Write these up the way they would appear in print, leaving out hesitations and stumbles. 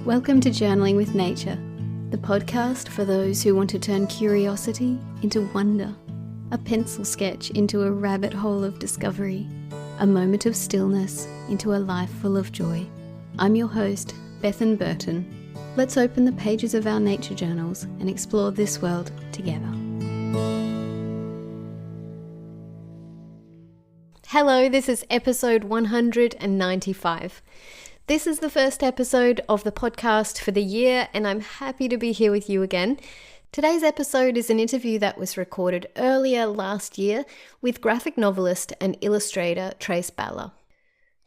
Welcome to Journaling with Nature, the podcast for those who want to turn curiosity into wonder, a pencil sketch into a rabbit hole of discovery, a moment of stillness into a life full of joy. I'm your host, Bethan Burton. Let's open the pages of our nature journals and explore this world together. Hello, this is episode 195. This is the first episode of the podcast for the year, and I'm happy to be here with you again. Today's episode is an interview that was recorded earlier last year with graphic novelist and illustrator Trace Balla.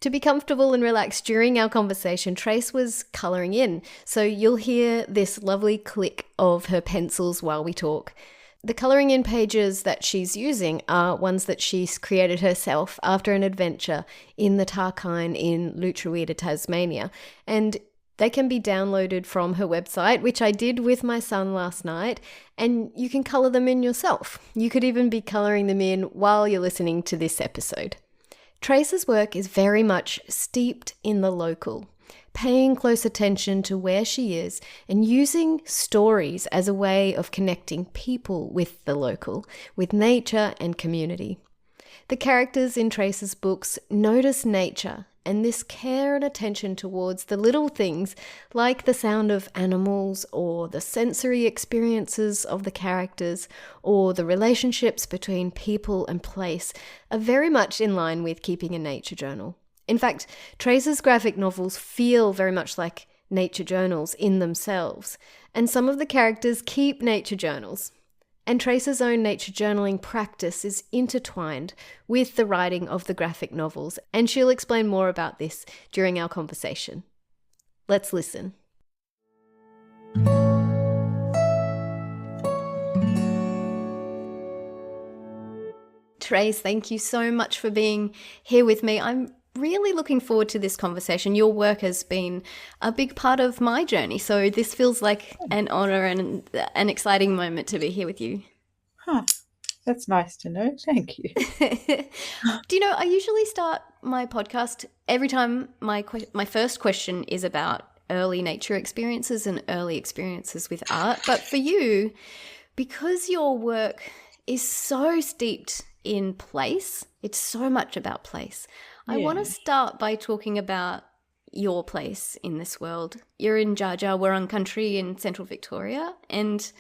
To be comfortable and relaxed during our conversation, Trace was colouring in, so you'll hear this lovely click of her pencils while we talk. The colouring in pages that she's using are ones that she's created herself after an adventure in the Tarkine in Lutruwita, Tasmania, and they can be downloaded from her website, which I did with my son last night, and you can colour them in yourself. You could even be colouring them in while you're listening to this episode. Trace's work is very much steeped in the local, paying close attention to where she is and using stories as a way of connecting people with the local, with nature and community. The characters in Trace's books notice nature and this care and attention towards the little things like the sound of animals or the sensory experiences of the characters or the relationships between people and place are very much in line with keeping a nature journal. In fact, Trace's graphic novels feel very much like nature journals in themselves, and some of the characters keep nature journals. And Trace's own nature journaling practice is intertwined with the writing of the graphic novels, and she'll explain more about this during our conversation. Let's listen. Trace, thank you so much for being here with me. I'm really looking forward to this conversation. Your work has been a big part of my journey, so this feels like an honor and an exciting moment to be here with you. That's nice to know. Thank you. Do you know, I usually start my podcast every time my first question is about early nature experiences and early experiences with art. But for you, because your work is so steeped in place, it's so much about place. I want to start by talking about your place in this world. You're in Djaara Country in central Victoria, and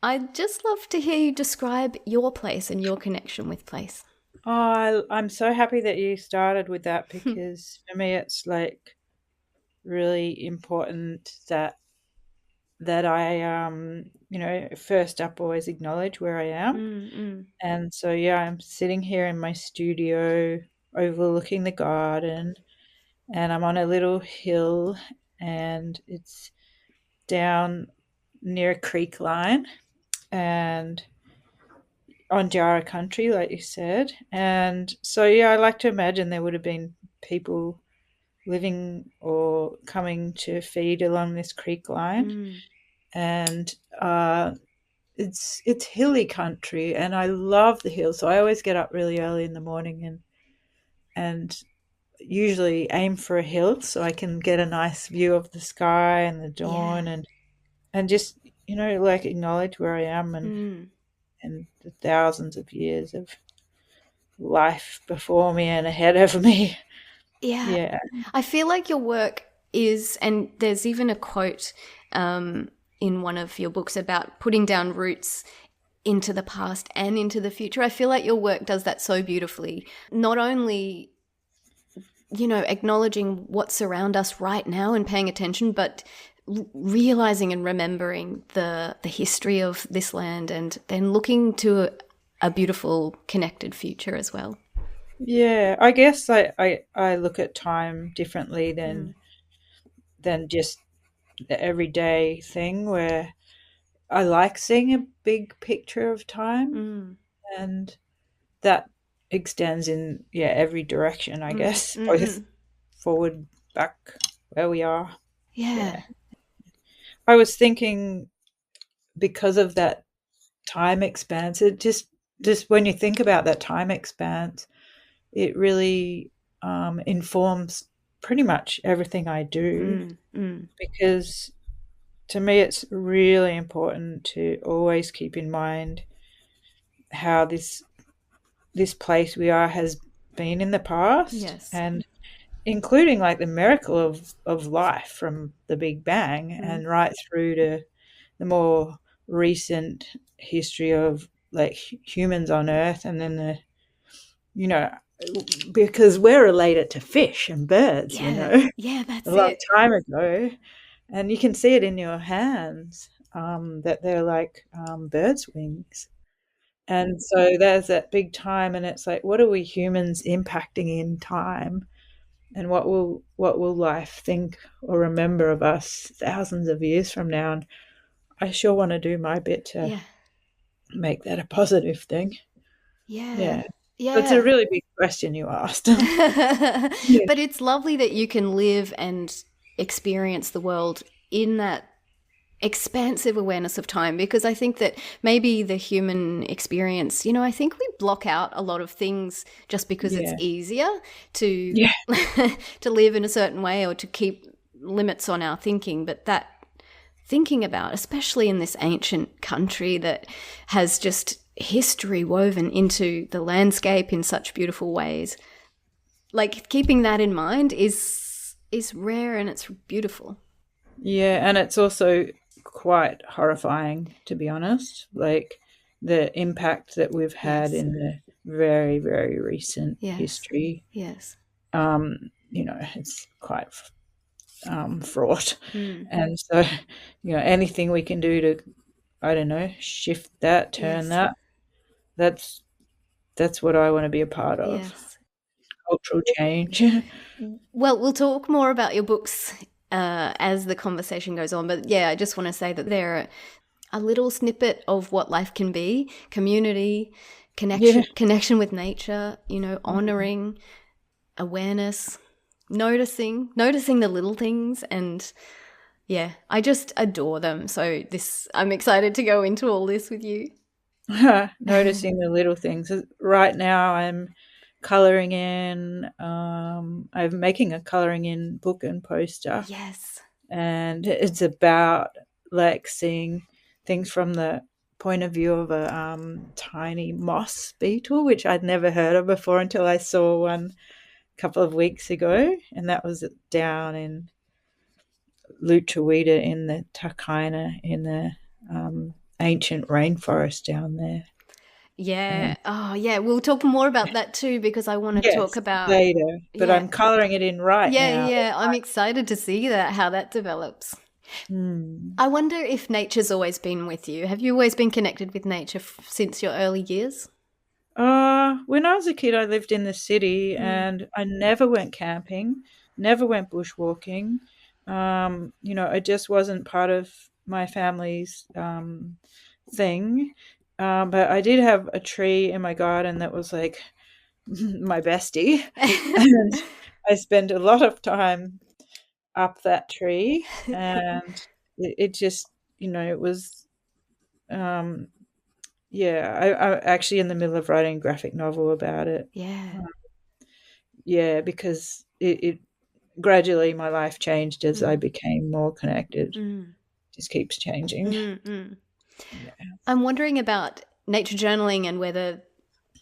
I'd just love to hear you describe your place and your connection with place. Oh, I'm so happy that you started with that because for me it's like really important that I first up always acknowledge where I am. And so I'm sitting here in my studio overlooking the garden, and I'm on a little hill, and it's down near a creek line and on Djaara Country, like you said. And so I like to imagine there would have been people living or coming to feed along this creek line. And it's hilly country, and I love the hills, so I always get up really early in the morning and usually aim for a hill so I can get a nice view of the sky and the dawn and just like acknowledge where I am and the thousands of years of life before me and ahead of me. Yeah. I feel like your work is, and there's even a quote in one of your books about putting down roots into the past and into the future. I feel like your work does that so beautifully. Not only, acknowledging what's around us right now and paying attention, but realizing and remembering the history of this land and then looking to a beautiful connected future as well. Yeah, I guess I look at time differently than just the everyday thing, where I like seeing a big picture of time, and that extends in every direction, I guess, both forward, back, where we are. Yeah. I was thinking, because of that time expanse, it just when you think about that time expanse, it really informs pretty much everything I do, because to me it's really important to always keep in mind how this place we are has been in the past. Yes. And including like the miracle of life from the Big Bang and right through to the more recent history of like humans on Earth, and then because we're related to fish and birds, Yeah, that's a long it. time ago, and you can see it in your hands, that they're like birds' wings. And so there's that big time, and it's like, what are we humans impacting in time? And what will life think or remember of us thousands of years from now? And I sure want to do my bit to make that a positive thing. Yeah. That's a really big question you asked. But it's lovely that you can live and experience the world in that expansive awareness of time, because I think that maybe the human experience, I think we block out a lot of things just because it's easier to to live in a certain way or to keep limits on our thinking. But that thinking about, especially in this ancient country that has just history woven into the landscape in such beautiful ways, like keeping that in mind is rare and it's beautiful. Yeah, and it's also quite horrifying, to be honest, like the impact that we've had in the very, very recent history. Yes. It's quite fraught. And so, anything we can do to, I don't know, shift that, turn that's what I want to be a part of. Yes. Cultural change. Well, we'll talk more about your books as the conversation goes on. But I just want to say that they're a little snippet of what life can be: community, connection with nature, honoring, awareness, noticing the little things. And I just adore them. So I'm excited to go into all this with you. Noticing the little things. Right now I'm colouring in, I'm making a colouring in book and poster. Yes. And it's about like seeing things from the point of view of a tiny moss beetle, which I'd never heard of before until I saw one a couple of weeks ago, and that was down in Luchawida in the Takaina, in the ancient rainforest down there. Yeah. We'll talk more about that too, because I want to talk about later. But I'm colouring it in now. Yeah, I'm excited to see how that develops. I wonder if nature's always been with you. Have you always been connected with nature since your early years? When I was a kid, I lived in the city, and I never went camping, never went bushwalking. It just wasn't part of my family's thing. But I did have a tree in my garden that was like my bestie, and I spent a lot of time up that tree, and it just, it was, I'm actually in the middle of writing a graphic novel about it. Because it gradually my life changed as I became more connected. Just keeps changing. I'm wondering about nature journaling and whether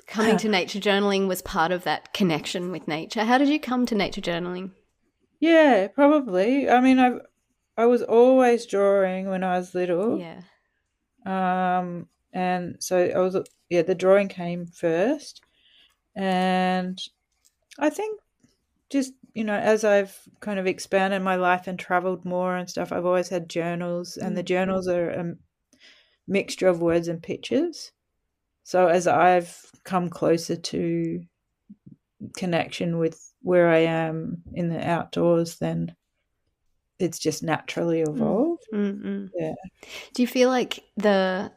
coming to nature journaling was part of that connection with nature. How did you come to nature journaling? Yeah, probably. I mean, I was always drawing when I was little. And so I was, the drawing came first. And I think just, as I've kind of expanded my life and traveled more and stuff, I've always had journals, and the journals are a mixture of words and pictures. So as I've come closer to connection with where I am in the outdoors, then it's just naturally evolved. Yeah. Do you feel like the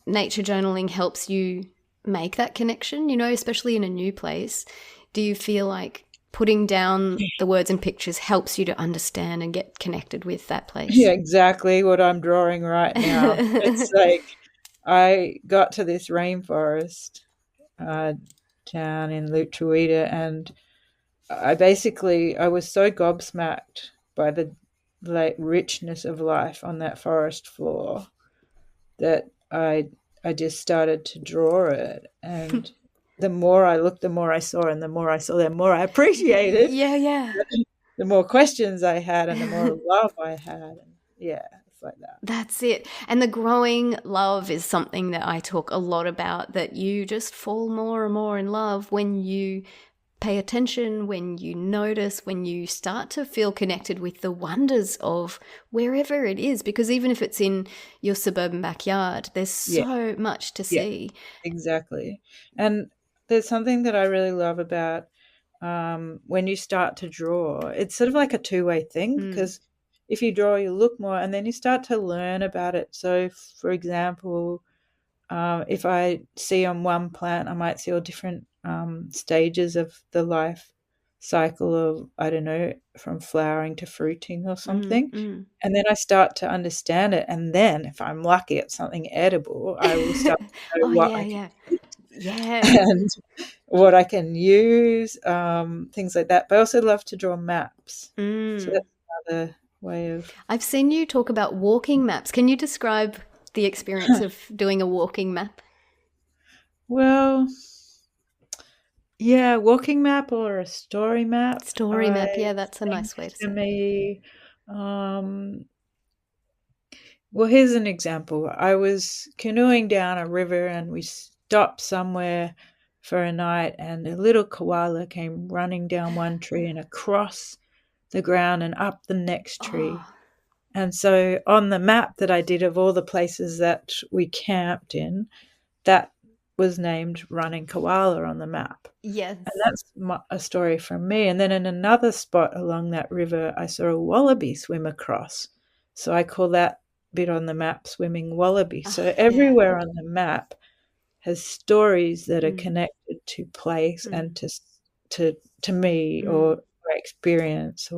nature journaling helps you make that connection, especially in a new place? Do you feel like putting down the words and pictures helps you to understand and get connected with that place? Yeah, exactly what I'm drawing right now. It's like I got to this rainforest down in Luchawida, and I was so gobsmacked by the like richness of life on that forest floor that I just started to draw it. And the more I looked, the more I saw, and the more I saw, the more I appreciated. Yeah. The more questions I had, and the more love I had. And yeah, it's like that. That's it. And the growing love is something that I talk a lot about, that you just fall more and more in love when you pay attention, when you notice, when you start to feel connected with the wonders of wherever it is. Because even if it's in your suburban backyard, there's so much to see. Exactly. And there's something that I really love about when you start to draw. It's sort of like a two-way thing, because if you draw, you look more, and then you start to learn about it. So, for example, if I see on one plant, I might see all different stages of the life cycle of, I don't know, from flowering to fruiting or something. And then I start to understand it. And then if I'm lucky at something edible, I will start to know what I can eat and what I can use, things like that. But I also love to draw maps. So that's another way of... I've seen you talk about walking maps. Can you describe the experience of doing a walking map? Well, yeah, walking map or a story map. Story map, yeah, that's a nice way to say it. Me, well, here's an example. I was canoeing down a river and we stopped somewhere for a night, and a little koala came running down one tree and across the ground and up the next tree. Oh. And so on the map that I did of all the places that we camped in, that was named Running Koala on the map. Yes. And that's a story from me. And then in another spot along that river, I saw a wallaby swim across. So I call that bit on the map Swimming Wallaby. So everywhere on the map has stories that are connected to place and to me or my experience,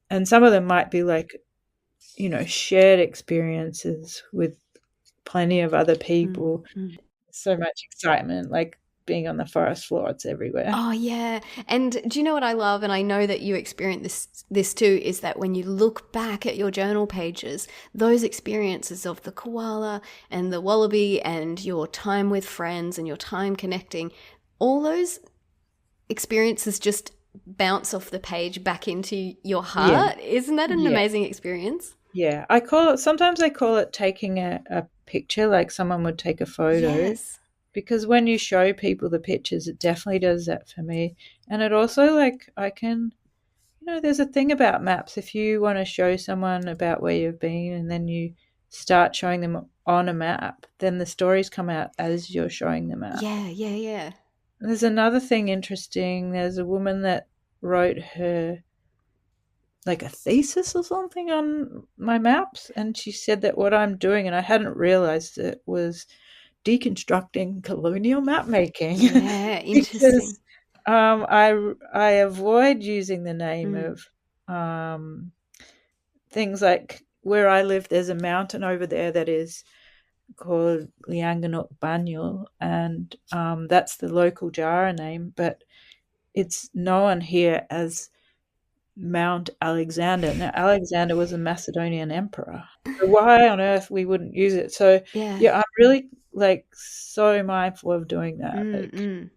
and some of them might be like, shared experiences with plenty of other people. So much excitement, like being on the forest floor, it's everywhere. Oh yeah. And do you know what I love, and I know that you experience this too, is that when you look back at your journal pages, those experiences of the koala and the wallaby and your time with friends and your time connecting, all those experiences just bounce off the page back into your heart. Isn't that an amazing experience? Yeah, sometimes I call it taking a picture, like someone would take a photo. Yes. Because when you show people the pictures, it definitely does that for me. And it also, like, I can, there's a thing about maps. If you want to show someone about where you've been and then you start showing them on a map, then the stories come out as you're showing them out. Yeah. And there's another thing interesting. There's a woman that wrote her, like, a thesis or something on my maps, and she said that what I'm doing, and I hadn't realized it, was deconstructing colonial map making. Yeah, interesting. Because I avoid using the name of things like where I live. There's a mountain over there that is called Lianganuk Banyul, and that's the local Djaara name, but it's known here as Mount Alexander. Now, Alexander was a Macedonian emperor. So why on earth we wouldn't use it? So yeah, I'm really so mindful of doing that,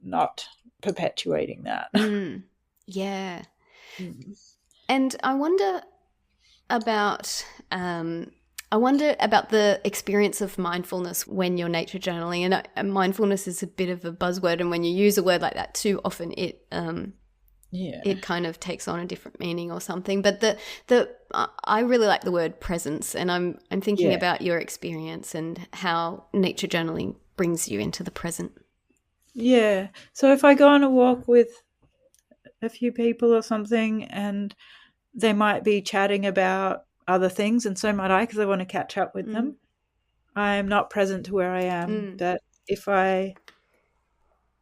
not perpetuating that. Yeah. And I wonder about the experience of mindfulness when you're nature journaling. And mindfulness is a bit of a buzzword, and when you use a word like that too often, it kind of takes on a different meaning or something. But I really like the word presence, and I'm thinking about your experience and how nature journaling brings you into the present. Yeah. So if I go on a walk with a few people or something, and they might be chatting about other things, and so might I, because I want to catch up with them, I'm not present to where I am. But if I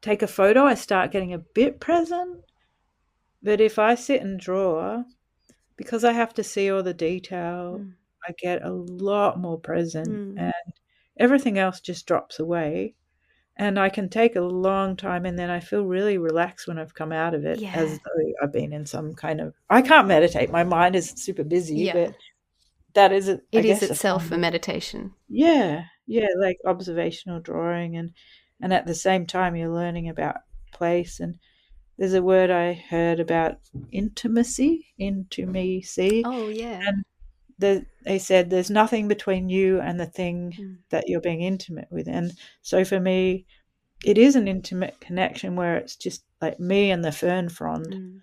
take a photo, I start getting a bit present. But if I sit and draw, because I have to see all the detail, I get a lot more present, and everything else just drops away. And I can take a long time, and then I feel really relaxed when I've come out of it, as though I've been in some kind of, I can't meditate. My mind is super busy, but that is, I it is guess, a itself form a of, meditation. yeah, like observational drawing, and at the same time you're learning about place. And there's a word I heard about intimacy. Oh, yeah. And they said there's nothing between you and the thing that you're being intimate with. And so for me, it is an intimate connection where it's just like me and the fern frond,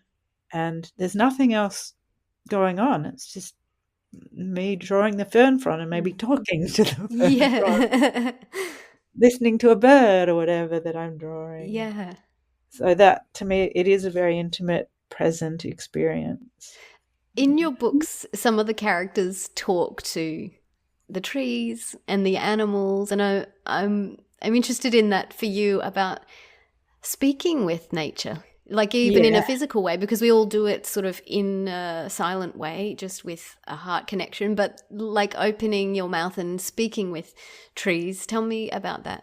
and there's nothing else going on. It's just me drawing the fern frond and maybe talking to the fern frond, listening to a bird or whatever that I'm drawing. Yeah. So that, to me, it is a very intimate, present experience. In your books, some of the characters talk to the trees and the animals, and I'm interested in that for you about speaking with nature, like even in a physical way, because we all do it sort of in a silent way, just with a heart connection, but like opening your mouth and speaking with trees. Tell me about that.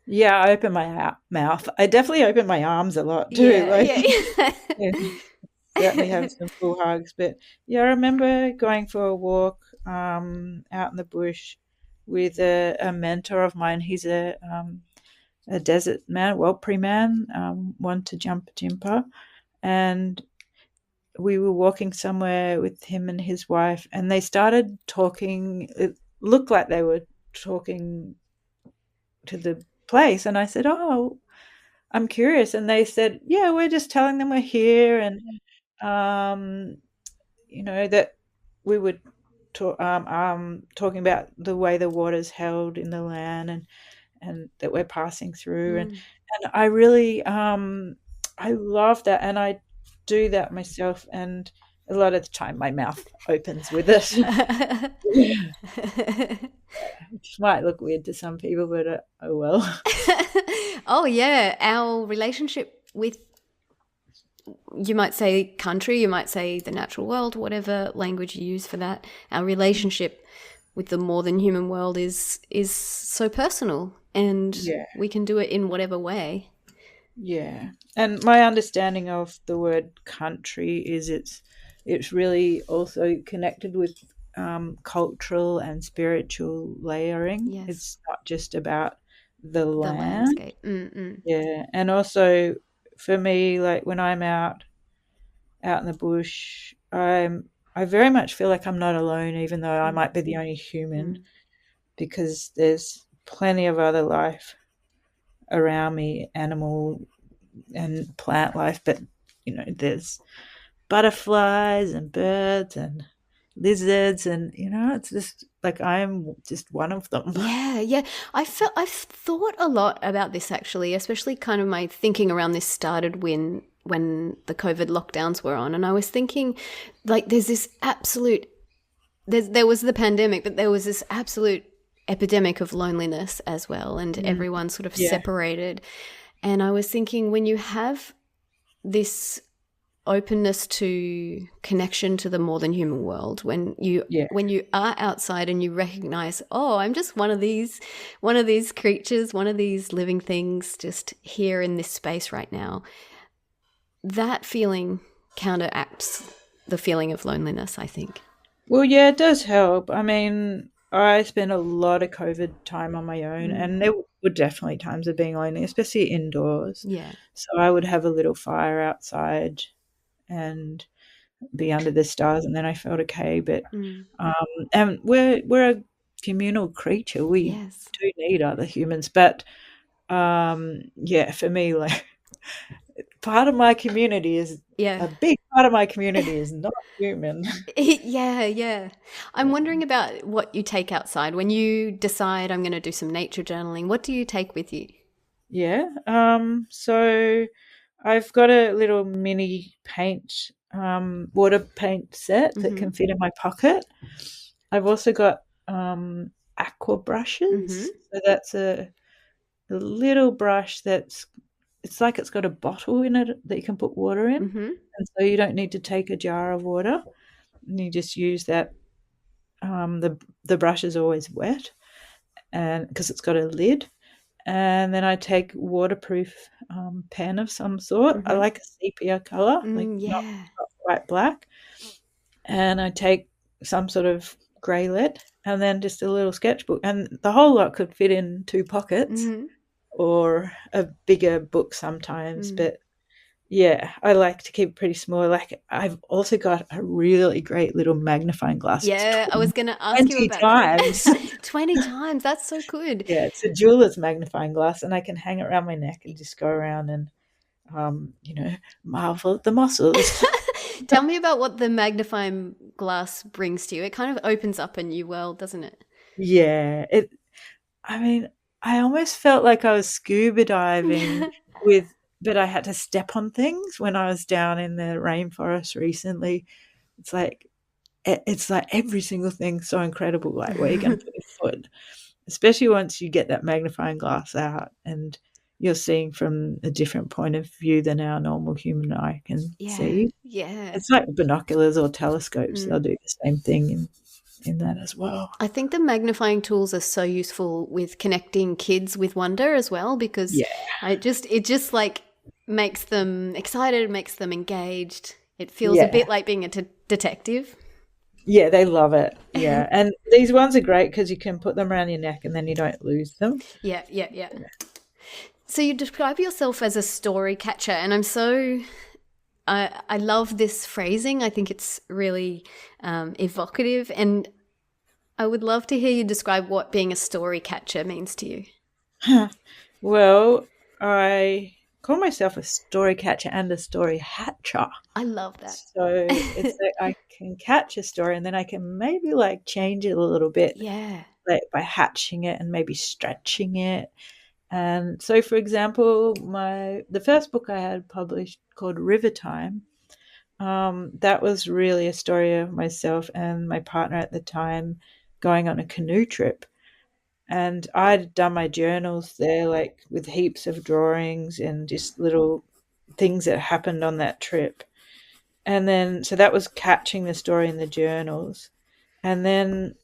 Yeah, I open my mouth. I definitely open my arms a lot too. Yeah. Certainly have some full hugs. But yeah, I remember going for a walk out in the bush with a mentor of mine. He's a desert man, Walpri man, one to Jumpa, and we were walking somewhere with him and his wife, and they started talking. It looked like they were talking to the place, and I said, "Oh, I'm curious." And they said, "Yeah, we're just telling them we're here, and that we would talking about the way the water's held in the land, and that we're passing through." And I really I love that, and I do that myself, and a lot of the time my mouth opens with it. Which might look weird to some people, but oh well. Oh yeah, our relationship with, you might say country, you might say the natural world, whatever language you use for that, our relationship with the more than human world is so personal, and we can do it in whatever way. Yeah. And my understanding of the word country is it's really also connected with cultural and spiritual layering. Yes. It's not just about the land. Landscape. Yeah. And also for me, like when I'm out in the bush, I very much feel like I'm not alone, even though I might be the only human, because there's plenty of other life around me, animal and plant life, but there's butterflies and birds and lizards, and it's just like I'm just one of them. Yeah. I've thought a lot about this actually, especially kind of my thinking around this started when the COVID lockdowns were on, and I was thinking like there's this absolute, there was the pandemic, but there was this absolute epidemic of loneliness as well, and everyone sort of separated. And I was thinking, when you have this openness to connection to the more than human world, when you are outside and you recognize, oh, I'm just one of these creatures, one of these living things just here in this space right now, that feeling counteracts the feeling of loneliness, I think. Well, yeah, it does help. I mean, I spent a lot of COVID time on my own, and there were definitely times of being lonely, especially indoors. Yeah. So I would have a little fire outside and be under the stars, and then I felt okay. But and we're a communal creature. We do need other humans. But for me, like part of my community is a big part of my community is not human. Yeah. I'm wondering about what you take outside when you decide, I'm going to do some nature journaling. What do you take with you? Yeah. So I've got a little mini water paint set that can fit in my pocket. I've also got aqua brushes. So that's a little brush it's like it's got a bottle in it that you can put water in. And so you don't need to take a jar of water. And you just use that. The brush is always wet, and because it's got a lid. and then I take waterproof pen of some sort. I like a sepia color, like not quite black. And I take some sort of grey lead and then just a little sketchbook. And the whole lot could fit in 2 pockets or a bigger book sometimes. But yeah, I like to keep it pretty small. Like I've also got a really great little magnifying glass. Yeah, I was going to ask you about times. that. 20 times. That's so good. Yeah, it's a jeweler's magnifying glass, and I can hang it around my neck and just go around and, marvel at the muscles. Tell me about what the magnifying glass brings to you. It kind of opens up a new world, doesn't it? Yeah, I almost felt like I was scuba diving but I had to step on things when I was down in the rainforest recently. It's like every single thing's so incredible, like where you're going to put your foot, especially once you get that magnifying glass out and you're seeing from a different point of view than our normal human eye can see. Yeah. It's like binoculars or telescopes. They'll do the same thing in that as well. I think the magnifying tools are so useful with connecting kids with wonder as well, because it just like makes them excited, makes them engaged. It feels a bit like being a detective. Yeah, they love it. Yeah. And these ones are great because you can put them around your neck and then you don't lose them. Yeah. So you describe yourself as a story catcher, and I love this phrasing. I think it's really evocative, and I would love to hear you describe what being a story catcher means to you. Well, I call myself a story catcher and a story hatcher. I love that. So it's like I can catch a story and then I can maybe like change it a little bit. Yeah. Like by hatching it and maybe stretching it. And so, for example, the first book I had published called River Time, that was really a story of myself and my partner at the time going on a canoe trip. And I'd done my journals there, like with heaps of drawings and just little things that happened on that trip. And then, so that was catching the story in the journals. And then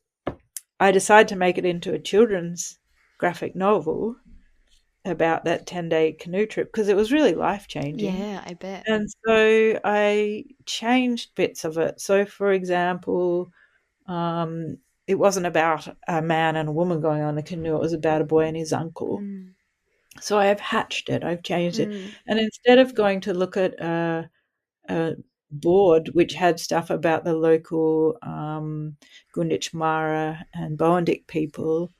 I decided to make it into a children's graphic novel about that 10-day canoe trip because it was really life-changing. Yeah, I bet. And so I changed bits of it. So, for example, it wasn't about a man and a woman going on a canoe. It was about a boy and his uncle. So I have hatched it. I've changed it. And instead of going to look at a board which had stuff about the local Gunditj Mara and Boandik people,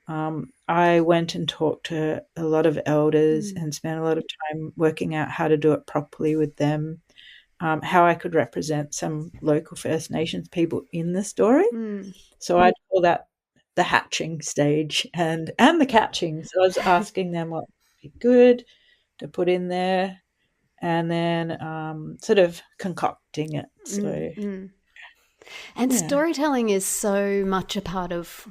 I went and talked to a lot of elders and spent a lot of time working out how to do it properly with them, how I could represent some local First Nations people in the story. So I'd call that the hatching stage and the catching. So I was asking them what would be good to put in there and then sort of concocting it. So, And storytelling is so much a part of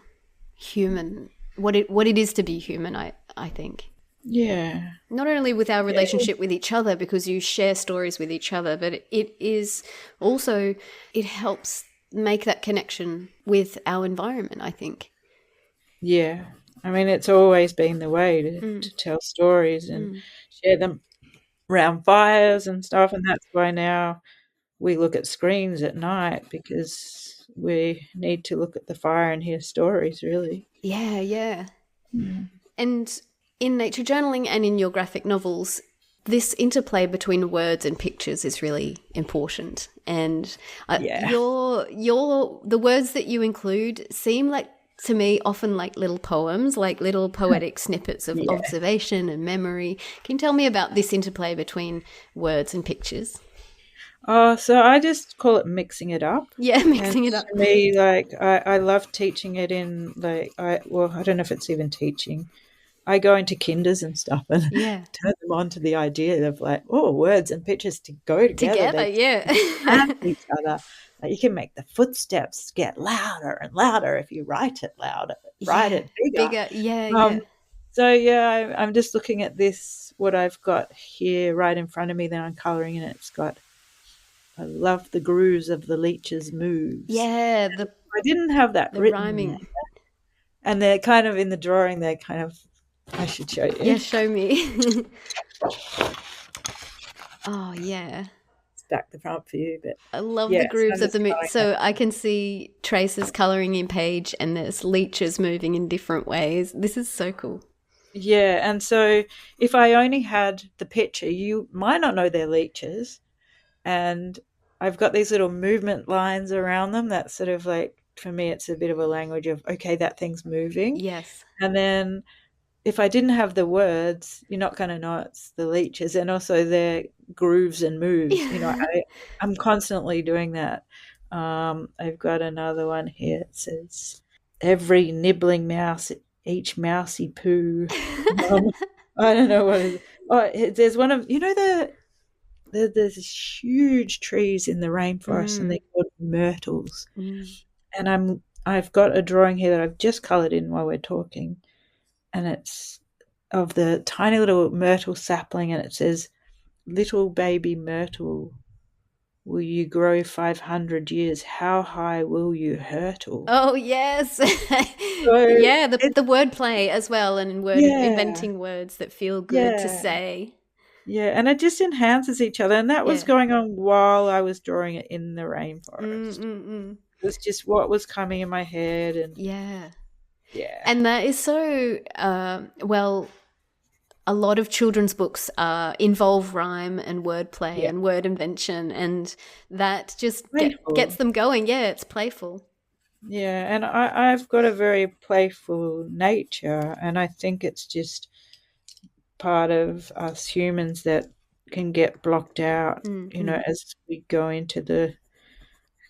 human, what it is to be human, I think. Yeah. Not only with our relationship with each other, because you share stories with each other, but it is also, it helps make that connection with our environment, I think. Yeah. I mean, it's always been the way to tell stories and share them around fires and stuff. And that's why now we look at screens at night, because we need to look at the fire and hear stories, really. Yeah. And in nature journaling and in your graphic novels, this interplay between words and pictures is really important. And the words that you include seem like, to me, often like little poems, like little poetic snippets of observation and memory. Can you tell me about this interplay between words and pictures? So I just call it mixing it up. Yeah, mixing it up. To me, like I love teaching it in I don't know if it's even teaching. I go into kinders and stuff and turn them on to the idea of like, words and pictures to go together. Each other. Like you can make the footsteps get louder and louder if you write it louder, write it bigger. So I'm just looking at this, what I've got here right in front of me. Then I'm colouring, and it's got, I love the grooves of the leech's moves. Yeah, I didn't have that the written rhyming. there. And they're kind of in the drawing. They're kind of I should show you. Yeah, show me. Oh, yeah. Stack the front for you, but I love the yeah, so I'm grooves of just the going so I can see traces coloring in page and there's leeches moving in different ways. This is so cool. yeah, and so if I only had the picture, you might not know they're leeches, and I've got these little movement lines around them that sort of like, for me, it's a bit of a language of, okay, that thing's moving. Yes. And then if I didn't have the words, you're not going to know it's the leeches. And also their grooves and moves. I'm constantly doing that. I've got another one here. It says, every nibbling mouse, each mousy poo. I don't know what it is. Oh, there's one of, there's huge trees in the rainforest and they're called myrtles. And I've got a drawing here that I've just coloured in while we're talking. And it's of the tiny little myrtle sapling, and it says, little baby myrtle, will you grow 500 years? How high will you hurtle? Oh, yes. So yeah, the wordplay as well, and inventing words that feel good to yeah, say. yeah, and it just enhances each other. And that was going on while I was drawing it in the rainforest. It was just what was coming in my head. And yeah. Yeah. And that is so, a lot of children's books involve rhyme and wordplay and word invention, and that just gets them going. Yeah, it's playful. Yeah, and I've got a very playful nature, and I think it's just part of us humans that can get blocked out, as we go into the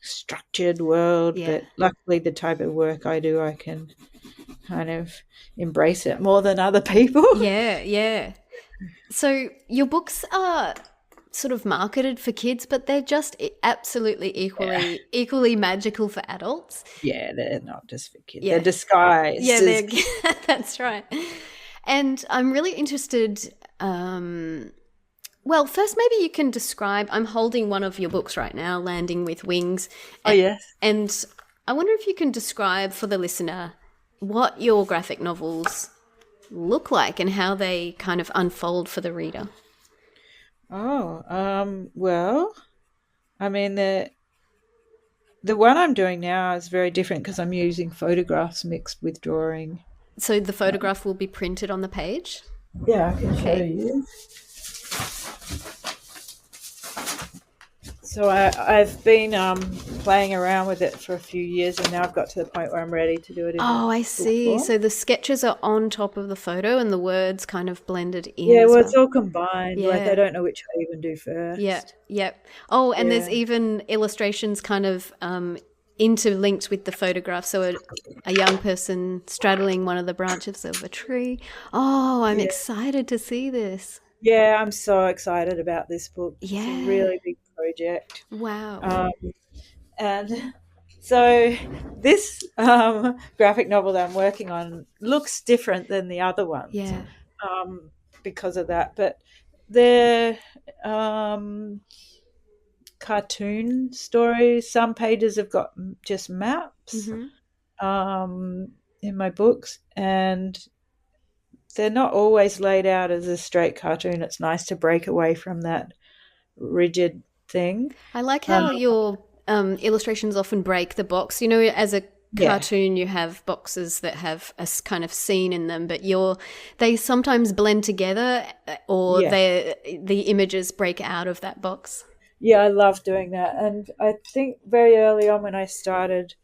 structured world. Yeah. But luckily, the type of work I do, I can kind of embrace it more than other people. Yeah, yeah. So your books are sort of marketed for kids, but they're just absolutely equally magical for adults. Yeah, they're not just for kids. They're disguised. Yeah, that's right. And I'm really interested. Well, first, maybe you can describe. I'm holding one of your books right now, Landing with Wings. Oh, yes. And I wonder if you can describe for the listener what your graphic novels look like and how they kind of unfold for the reader. Oh, well, I mean, the one I'm doing now is very different because I'm using photographs mixed with drawing. So the photograph will be printed on the page? Yeah, I can show you. So I've been playing around with it for a few years, and now I've got to the point where I'm ready to do it. I see. So the sketches are on top of the photo and the words kind of blended in. Yeah, well, it's all combined. Yeah. Like, I don't know which I even do first. Yeah. Oh, and there's even illustrations kind of interlinked with the photograph. So a young person straddling one of the branches of a tree. Oh, I'm excited to see this. Yeah, I'm so excited about this book. Yeah. It's a really big project. Wow. And so this graphic novel that I'm working on looks different than the other ones. Yeah. Because of that. But they're cartoon stories. Some pages have got just maps in my books, and they're not always laid out as a straight cartoon. It's nice to break away from that rigid thing. I like how your illustrations often break the box. As a cartoon, you have boxes that have a kind of scene in them, but they sometimes blend together, or the images break out of that box. Yeah, I love doing that. And I think very early on when I started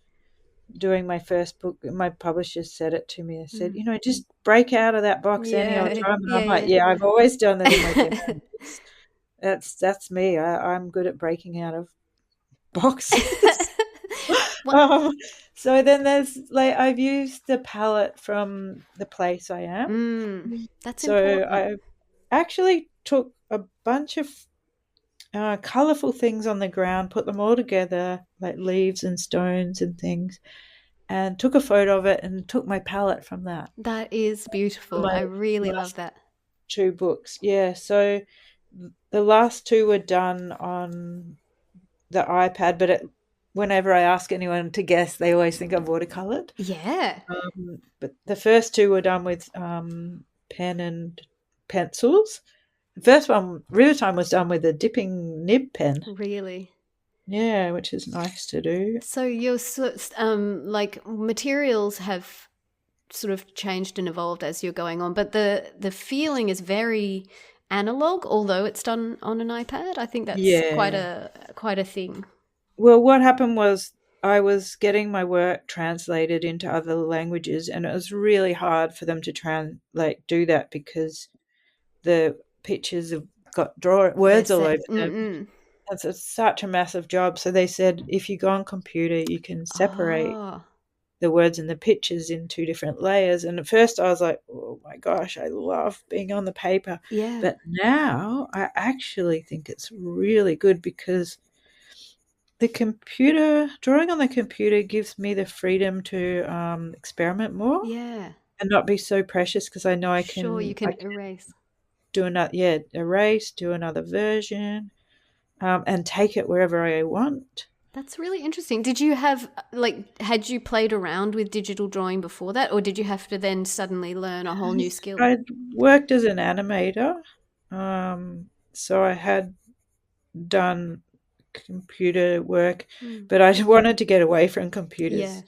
doing my first book, my publisher said it to me. They said, just break out of that box any old time. And I'm like, I've always done that in my demo. That's me. I'm good at breaking out of boxes. So then there's I've used the palette from the place I am. That's important. So I actually took a bunch of colourful things on the ground, put them all together, like leaves and stones and things, and took a photo of it and took my palette from that. That is beautiful. I really love that. 2 books. Yeah, so the last 2 were done on the iPad, but whenever I ask anyone to guess, they always think I've watercoloured. Yeah. But the first 2 were done with pen and pencils. The first one, River Time, was done with a dipping nib pen. Really? Yeah, which is nice to do. So your like materials have sort of changed and evolved as you're going on, but the feeling is very analog, although it's done on an iPad. I think that's quite a thing. Well, what happened was I was getting my work translated into other languages, and it was really hard for them to do that because the pictures have got words all over them. It's such a massive job. So they said if you go on computer, you can separate the words and the pictures in two different layers. And at first I was like, oh my gosh, I love being on the paper. Yeah. But now I actually think it's really good because drawing on the computer gives me the freedom to experiment more. Yeah. And not be so precious because I know I can. Sure, you can erase. Erase, do another version, and take it wherever I want. That's really interesting. Did you had you played around with digital drawing before that, or did you have to then suddenly learn a whole new skill? I'd worked as an animator, so I had done computer work, but I wanted to get away from computers.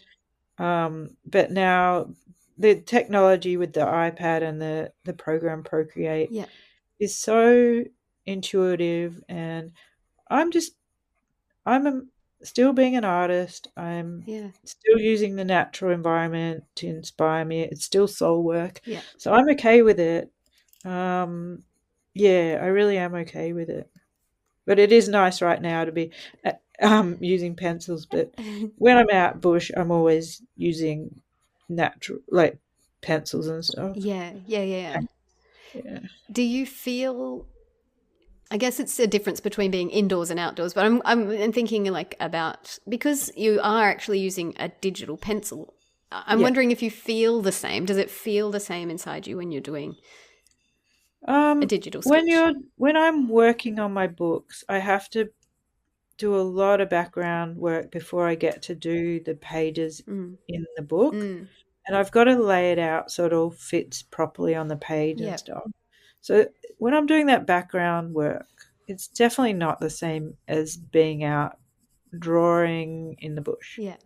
Yeah. But now the technology with the iPad and the program Procreate is so intuitive, and I'm still being an artist. I'm still using the natural environment to inspire me. It's still soul work. Yeah. So I'm okay with it. I really am okay with it. But it is nice right now to be using pencils. But when I'm out bush, I'm always using natural, like pencils and stuff. Yeah. Do you feel... I guess it's a difference between being indoors and outdoors, but I'm thinking about, because you are actually using a digital pencil, I'm wondering if you feel the same. Does it feel the same inside you when you're doing a digital sketch? When I'm working on my books, I have to do a lot of background work before I get to do the pages in the book. And I've got to lay it out so it all fits properly on the page and stuff. So when I'm doing that background work, it's definitely not the same as being out drawing in the bush. Yeah.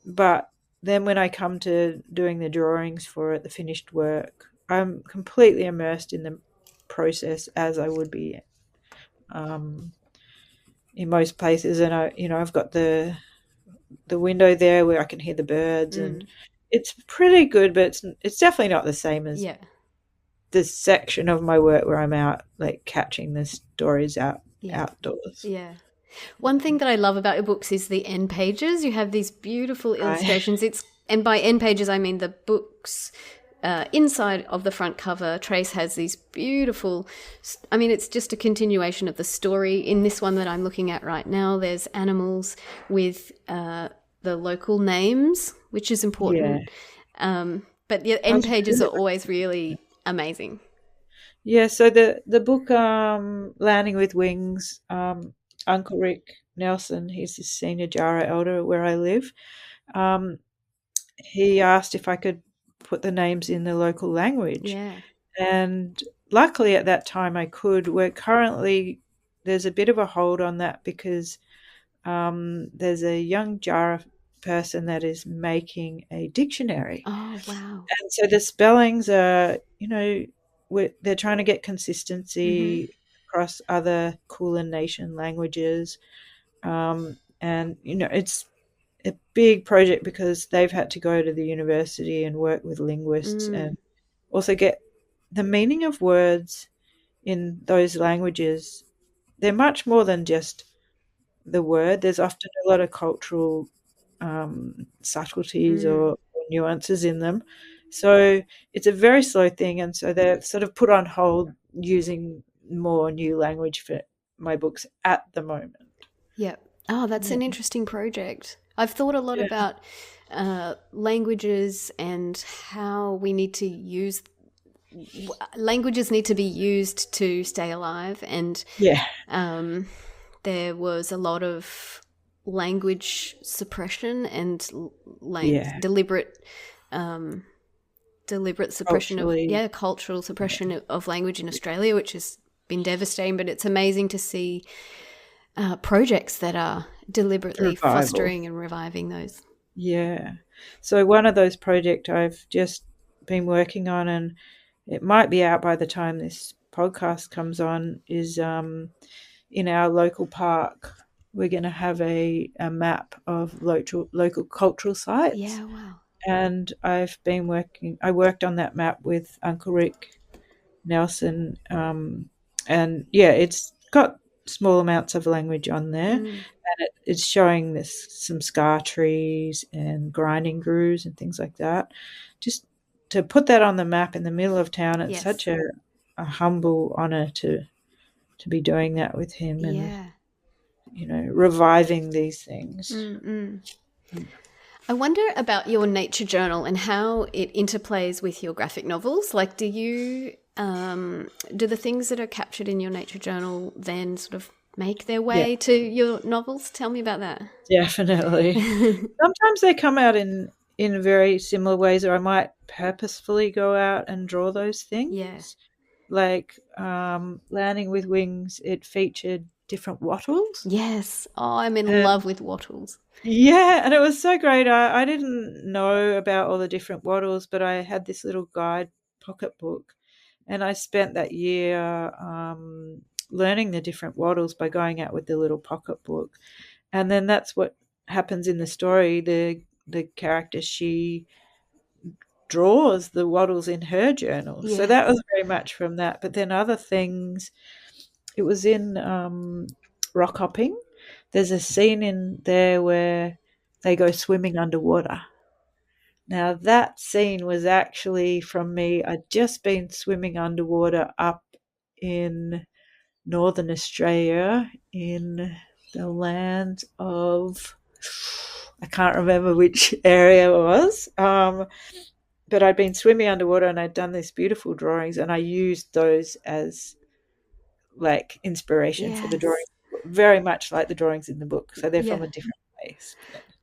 But then when I come to doing the drawings for it, the finished work, I'm completely immersed in the process as I would be in most places. And I've got the window there where I can hear the birds, and it's pretty good, but it's definitely not the same as this section of my work where I'm out catching the stories outdoors. Yeah. One thing that I love about your books is the end pages. You have these beautiful illustrations. And by end pages I mean the books inside of the front cover. Trace has these beautiful, it's just a continuation of the story. In this one that I'm looking at right now, there's animals with the local names, which is important. Yeah. But the end pages are always really amazing. Yeah, so the book Landing with Wings, Uncle Rick Nelson, he's the senior Djaara elder where I live. He asked if I could put the names in the local language. Yeah. And luckily at that time I could. There's a bit of a hold on that because there's a young Djaara person that is making a dictionary. Oh, wow. And so the spellings are, they're trying to get consistency across other Kulin Nation languages. And, it's a big project because they've had to go to the university and work with linguists and also get the meaning of words in those languages. They're much more than just the word. There's often a lot of cultural subtleties or nuances in them. So it's a very slow thing, and so they're sort of put on hold using more new language for my books at the moment. Yeah. Oh, that's an interesting project. I've thought a lot about languages and how we need to use languages need to be used to stay alive, and there was a lot of deliberate suppression cultural suppression of language in Australia, which has been devastating. But it's amazing to see projects that are deliberately fostering and reviving those. Yeah. So one of those projects I've just been working on, and it might be out by the time this podcast comes on, is in our local park. We're going to have a map of local cultural sites. Yeah, wow. And I worked on that map with Uncle Rick Nelson. And yeah, it's got small amounts of language on there. And it's showing some scar trees and grinding grooves and things like that. Just to put that on the map in the middle of town, it's such a humble honor to be doing that with him and, reviving these things. I wonder about your nature journal and how it interplays with your graphic novels. Like, do you do the things that are captured in your nature journal then sort of make their way to your novels? Tell me about that. Definitely. Sometimes they come out in very similar ways, or I might purposefully go out and draw those things. Yeah. Like Landing with Wings, it featured different wattles. Yes. Oh, I'm in love with wattles. Yeah, and it was so great. I didn't know about all the different wattles, but I had this little guide pocketbook, and I spent that year learning the different wattles by going out with the little pocketbook. And then that's what happens in the story. The character, she draws the wattles in her journal. Yeah. So that was very much from that. But then other things, it was in rock hopping. There's a scene in there where they go swimming underwater. Now, that scene was actually from me. I'd just been swimming underwater up in Northern Australia in the land of, I can't remember which area it was, but I'd been swimming underwater and I'd done these beautiful drawings, and I used those as like inspiration for the drawings, very much like the drawings in the book. So they're from a different place.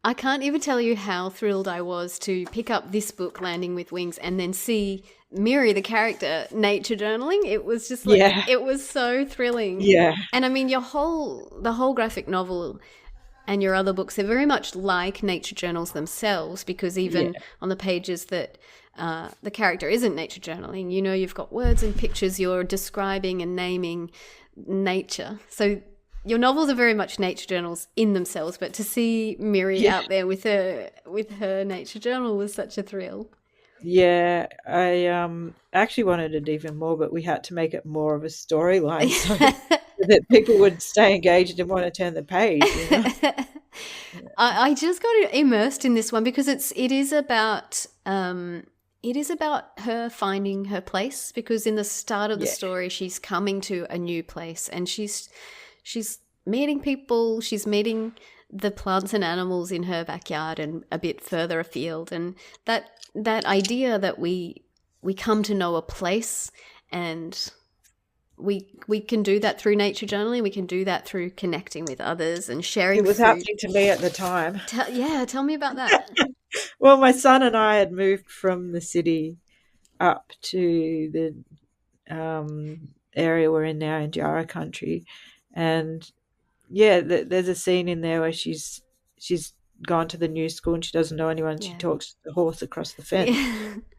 I can't even tell you how thrilled I was to pick up this book, Landing with Wings, and then see Miri, the character, nature journaling. It was just like, it was so thrilling. Yeah. And I mean, the whole graphic novel and your other books are very much like nature journals themselves, because even on the pages that the character isn't nature journaling, you've got words and pictures, you're describing and naming nature. So your novels are very much nature journals in themselves, but to see Miri out there with her nature journal was such a thrill. Yeah, I actually wanted it even more, but we had to make it more of a storyline so that people would stay engaged and want to turn the page. I just got immersed in this one because it is about her finding her place, because in the start of the story she's coming to a new place and she's meeting people, she's meeting the plants and animals in her backyard and a bit further afield, and that idea that we come to know a place, and we can do that through nature journaling, we can do that through connecting with others and sharing. It was happening to me at the time. Tell me about that. Well, my son and I had moved from the city up to the area we're in now in Djaara Country, and there's a scene in there where she's gone to the new school and she doesn't know anyone. She talks to the horse across the fence.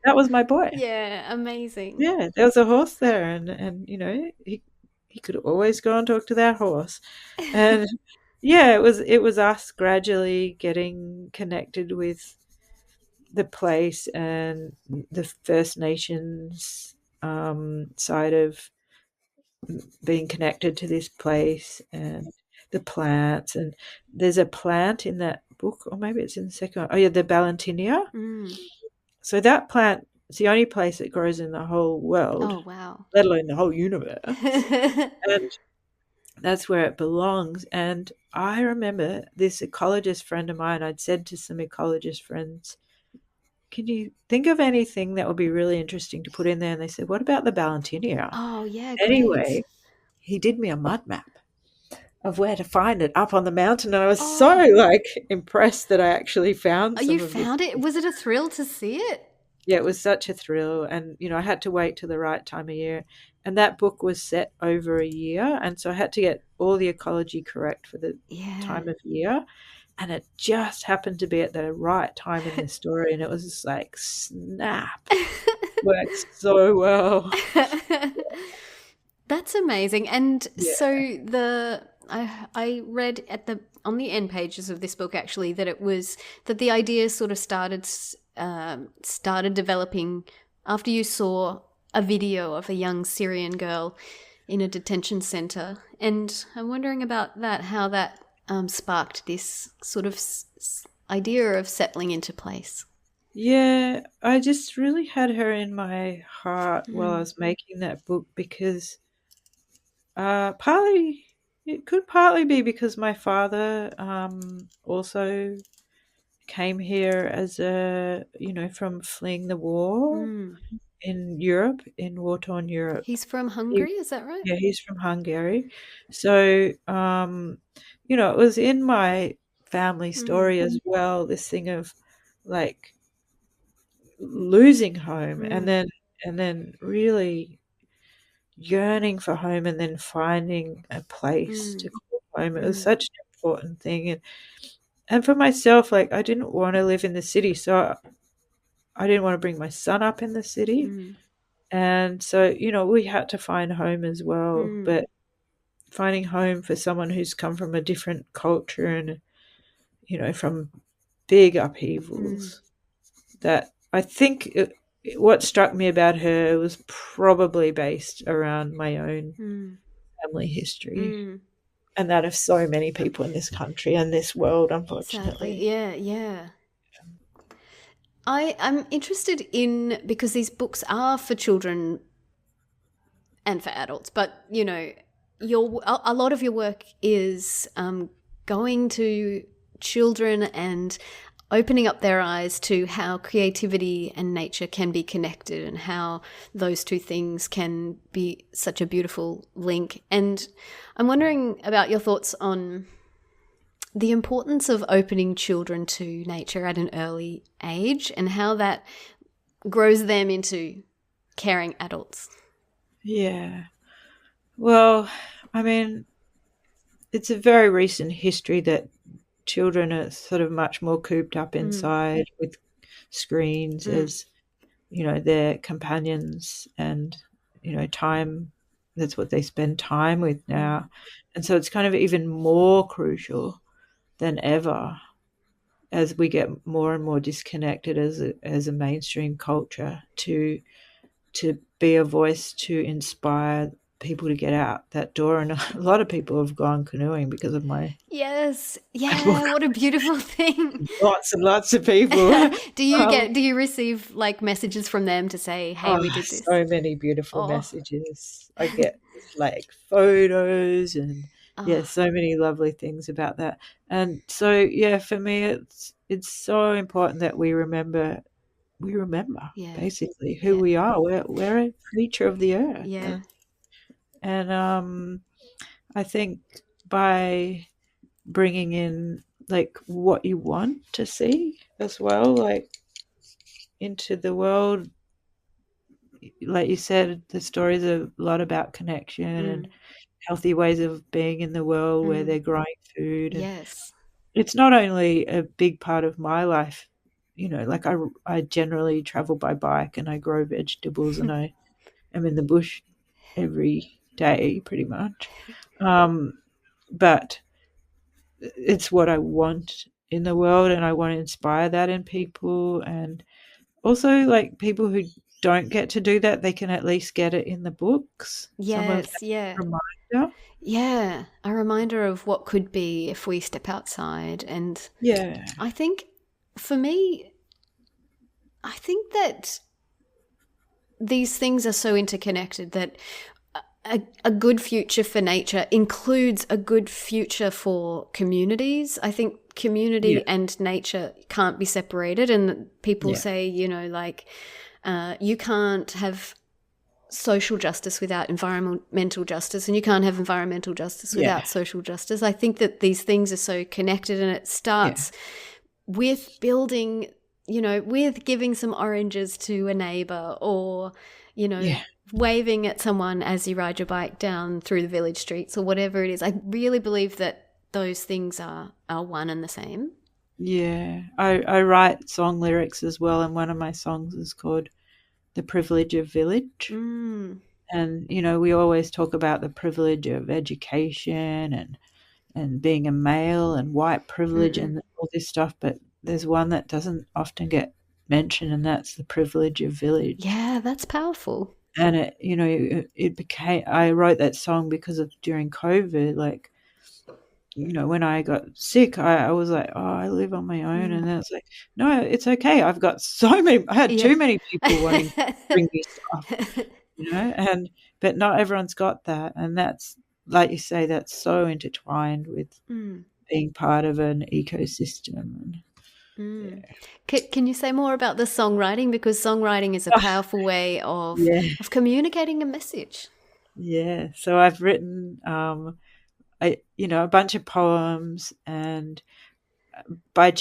That was my boy. Yeah, amazing. Yeah, there was a horse there, and he could always go and talk to that horse. And it was us gradually getting connected with the place and the First Nations side of being connected to this place, and the plants. And there's a plant in that book, or maybe it's in the second one. Oh yeah, the Ballantinia. So that plant, it's the only place it grows in the whole world. Oh wow. Let alone the whole universe. And that's where it belongs. And I remember this ecologist friend of mine, I'd said to some ecologist friends, can you think of anything that would be really interesting to put in there? And they said, what about the Ballantinia? Oh yeah. Anyway, he did me a mud map of where to find it up on the mountain, and I was so impressed that I actually found. You found it? Was it a thrill to see it? it was such a thrill. And, I had to wait till the right time of year. And that book was set over a year. And so I had to get all the ecology correct for the time of year. And it just happened to be at the right time in the story. And it was just like, snap. Works so well. That's amazing. And so I read on the end pages of this book actually that it was that the idea sort of started developing after you saw a video of a young Syrian girl in a detention center. And I'm wondering about that, how that sparked this sort of idea of settling into place. Yeah, I just really had her in my heart while I was making that book because it could partly be because my father also came here as from fleeing the war in Europe, in war-torn Europe. He's from Hungary, is that right? Yeah, he's from Hungary. So, it was in my family story as well, this thing of like losing home and then really yearning for home and then finding a place to call home. It was such an important thing. And for myself, like I didn't want to live in the city, so I didn't want to bring my son up in the city. And so, we had to find home as well. But finding home for someone who's come from a different culture and, from big upheavals, that I think what struck me about her was probably based around my own family history and that of so many people in this country and this world, unfortunately. Exactly. Yeah. I'm interested in, because these books are for children and for adults, but, a lot of your work is going to children and opening up their eyes to how creativity and nature can be connected and how those two things can be such a beautiful link. And I'm wondering about your thoughts on the importance of opening children to nature at an early age and how that grows them into caring adults. Yeah. Well, I mean, it's a very recent history that children are sort of much more cooped up inside with screens as, their companions and, time. That's what they spend time with now. And so it's kind of even more crucial than ever as we get more and more disconnected as a mainstream culture to be a voice to inspire people to get out that door. And a lot of people have gone canoeing because of my what a beautiful thing. Lots and lots of people. Do you receive like messages from them to say, hey, we did this? So many beautiful messages. I get like photos and so many lovely things about that. And so for me it's so important that we remember basically who we are. We're a creature of the earth. Yeah. And I think by bringing in like what you want to see as well, like into the world, like you said, the stories are a lot about connection and healthy ways of being in the world where they're growing food. And it's not only a big part of my life, like I generally travel by bike and I grow vegetables and I am in the bush every day pretty much. But it's what I want in the world and I want to inspire that in people. And also like people who don't get to do that, they can at least get it in the books. Reminder. Yeah, a reminder of what could be if we step outside. And I think for me, I think that these things are so interconnected that a good future for nature includes a good future for communities. I think community and nature can't be separated. And people say, you can't have social justice without environmental justice, and you can't have environmental justice without social justice. I think that these things are so connected, and it starts with building with giving some oranges to a neighbor, or, Yeah. waving at someone as you ride your bike down through the village streets or whatever it is. I really believe that those things are one and the same. Yeah. I write song lyrics as well, and one of my songs is called The Privilege of Village. Mm. And, we always talk about the privilege of education and being a male and white privilege and all this stuff, but there's one that doesn't often get mentioned, and that's the privilege of village. Yeah, that's powerful. And it became, I wrote that song because of during COVID, like, when I got sick, I was like, oh, I live on my own. And then it's like, no, it's okay. I had too many people wanting to bring me stuff, but not everyone's got that. And that's, like you say, that's so intertwined with being part of an ecosystem. Yeah. Can you say more about the songwriting? Because songwriting is a powerful way of communicating a message. Yeah. So I've written, a bunch of poems, and by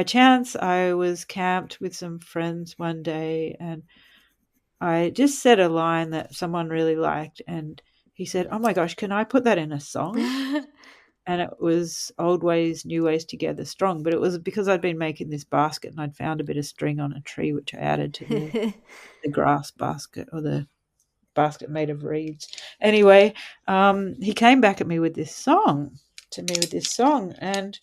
chance I was camped with some friends one day, and I just said a line that someone really liked, and he said, oh my gosh, can I put that in a song? And it was Old Ways, New Ways Together Strong. But it was because I'd been making this basket, and I'd found a bit of string on a tree, which I added to the grass basket, or the basket made of reeds. Anyway, he came back at me with this song, and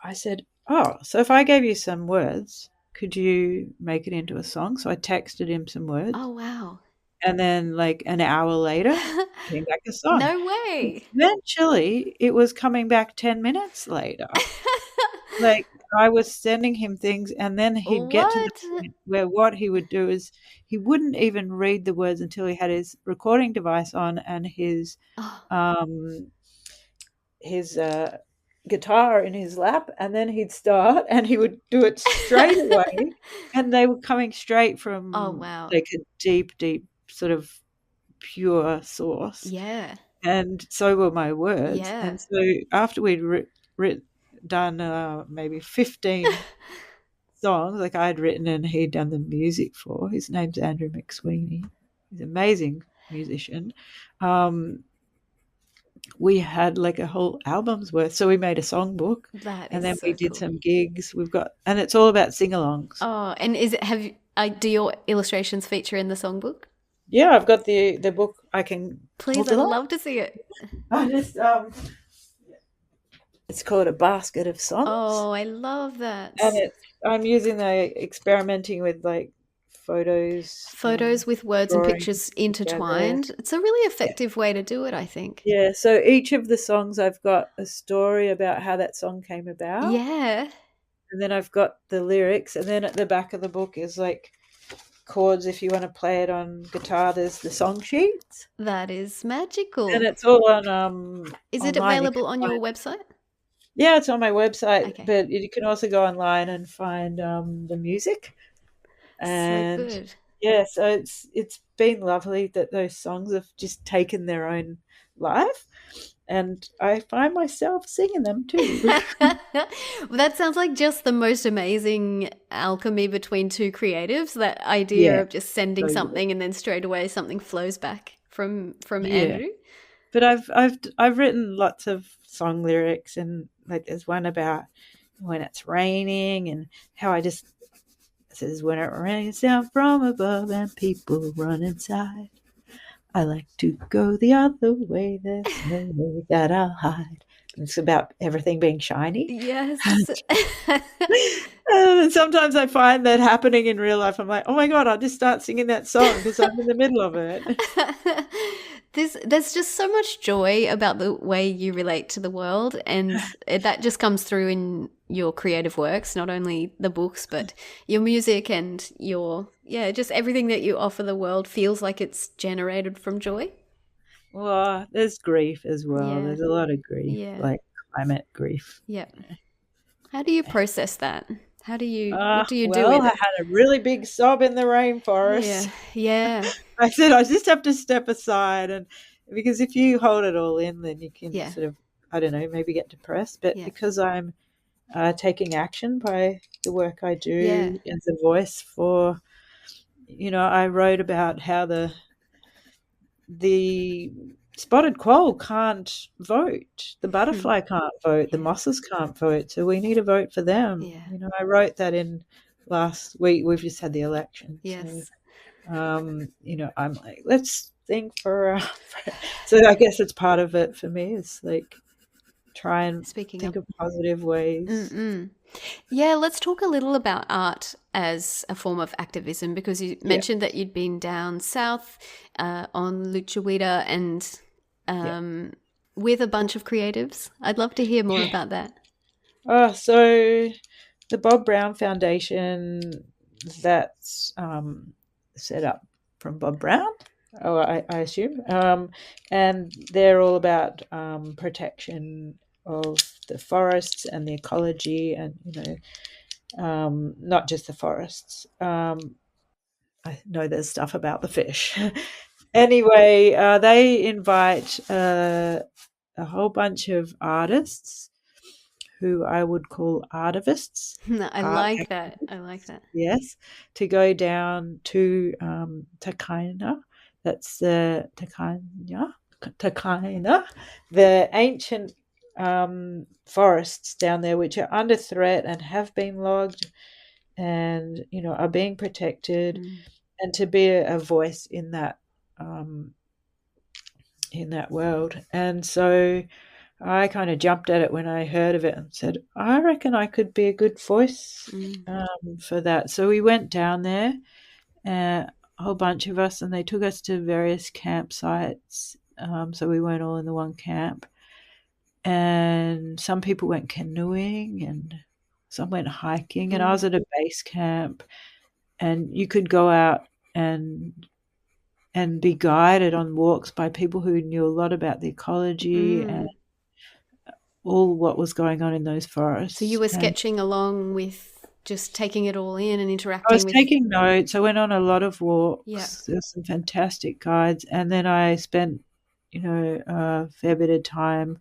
I said, oh, so if I gave you some words, could you make it into a song? So I texted him some words. Oh, wow. And then, like, an hour later, came back a song. No way. Eventually, it was coming back 10 minutes later. Like, I was sending him things, and then he'd get to the point where what he would do is he wouldn't even read the words until he had his recording device on and his guitar in his lap, and then he'd start and he would do it straight away, and they were coming straight from like a deep sort of pure source. Yeah. And so were my words. Yeah. And so after we'd done maybe 15 songs, like I'd written and he'd done the music for, his name's Andrew McSweeney, he's an amazing musician, we had like a whole album's worth. So we made a songbook, and then we did some gigs. And it's all about sing-alongs. Oh, and do your illustrations feature in the songbook? Yeah, I've got the book. I can. Please, I'd love to see it. I just it's called A Basket of Songs. Oh, I love that. And I'm using experimenting with like photos with words and pictures intertwined together. It's a really effective way to do it, I think. Yeah, so each of the songs I've got a story about how that song came about. Yeah. And then I've got the lyrics, and then at the back of the book is like chords if you want to play it on guitar. There's the song sheets. That is magical. And it's all on Is it available on your website? Yeah, it's on my website, but you can also go online and find the music. And so good. Yeah, so it's been lovely that those songs have just taken their own life, and I find myself singing them too. Well, that sounds like just the most amazing alchemy between two creatives, that idea of just sending something and then straight away something flows back from Andrew. But I've written lots of song lyrics, and like there's one about when it's raining and how it says, when it rains down from above and people run inside, I like to go the other way. There's no way that I'll hide. It's about everything being shiny. Yes. And sometimes I find that happening in real life. I'm like, oh my God, I'll just start singing that song because I'm in the middle of it. There's just so much joy about the way you relate to the world, and that just comes through in your creative works, not only the books, but your music and just everything that you offer the world feels like it's generated from joy. Well, there's grief as well. Yeah. There's a lot of grief, like climate grief. Yeah. How do you process that? What do you do with it? I had a really big sob in the rainforest. Yeah. I said I just have to step aside, and because if you hold it all in, then you can sort of, I don't know, maybe get depressed. But because I'm taking action by the work I do as a voice for, I wrote about how the spotted quoll can't vote, the butterfly can't vote, the mosses can't vote, so we need to vote for them. I wrote that in last week. We've just had the election. So I'm like, let's think so I guess it's part of it for me. It's like try and think of positive ways. Yeah, let's talk a little about art as a form of activism, because you mentioned that you'd been down south on Lucha Vida and with a bunch of creatives. I'd love to hear more about that. Oh, so the Bob Brown Foundation, that's set up from Bob Brown, I assume, and they're all about protection of the forests and the ecology, and not just the forests. I know there's stuff about the fish. Anyway, they invite a whole bunch of artists who I would call artivists. I like that. Yes, to go down to Takaina. That's the Takaina, the ancient forests down there, which are under threat and have been logged, and are being protected, and to be a voice in that world. And so I kind of jumped at it when I heard of it and said, I reckon I could be a good voice for that. So we went down there, a whole bunch of us, and they took us to various campsites. So we weren't all in the one camp. And some people went canoeing and some went hiking. And I was at a base camp, and you could go out and be guided on walks by people who knew a lot about the ecology and all what was going on in those forests. So you were sketching along with just taking it all in and interacting I was taking notes. I went on a lot of walks. Yeah. There's some fantastic guides. And then I spent, a fair bit of time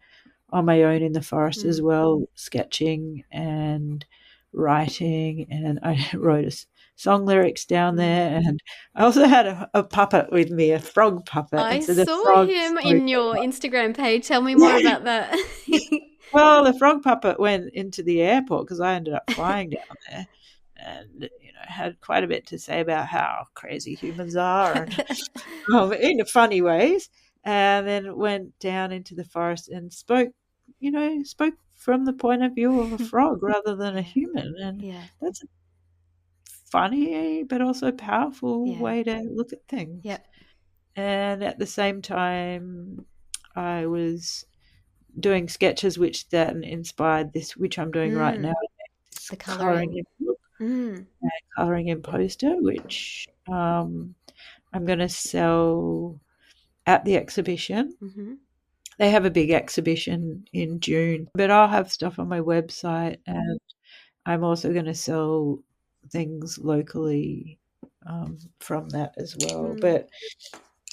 on my own in the forest as well, sketching and writing. And I wrote song lyrics down there. And I also had a puppet with me, a frog puppet. I saw him in your Instagram page. Tell me more about that. Well, the frog puppet went into the airport because I ended up flying down there, and had quite a bit to say about how crazy humans are, and in funny ways. And then went down into the forest and spoke from the point of view of a frog rather than a human, and that's a funny but also powerful way to look at things. Yep. And at the same time, I was doing sketches which then inspired this, which I'm doing right now, the colouring in book and colouring in poster, which I'm going to sell at the exhibition. They have a big exhibition in June, but I'll have stuff on my website, and I'm also going to sell things locally from that as well. But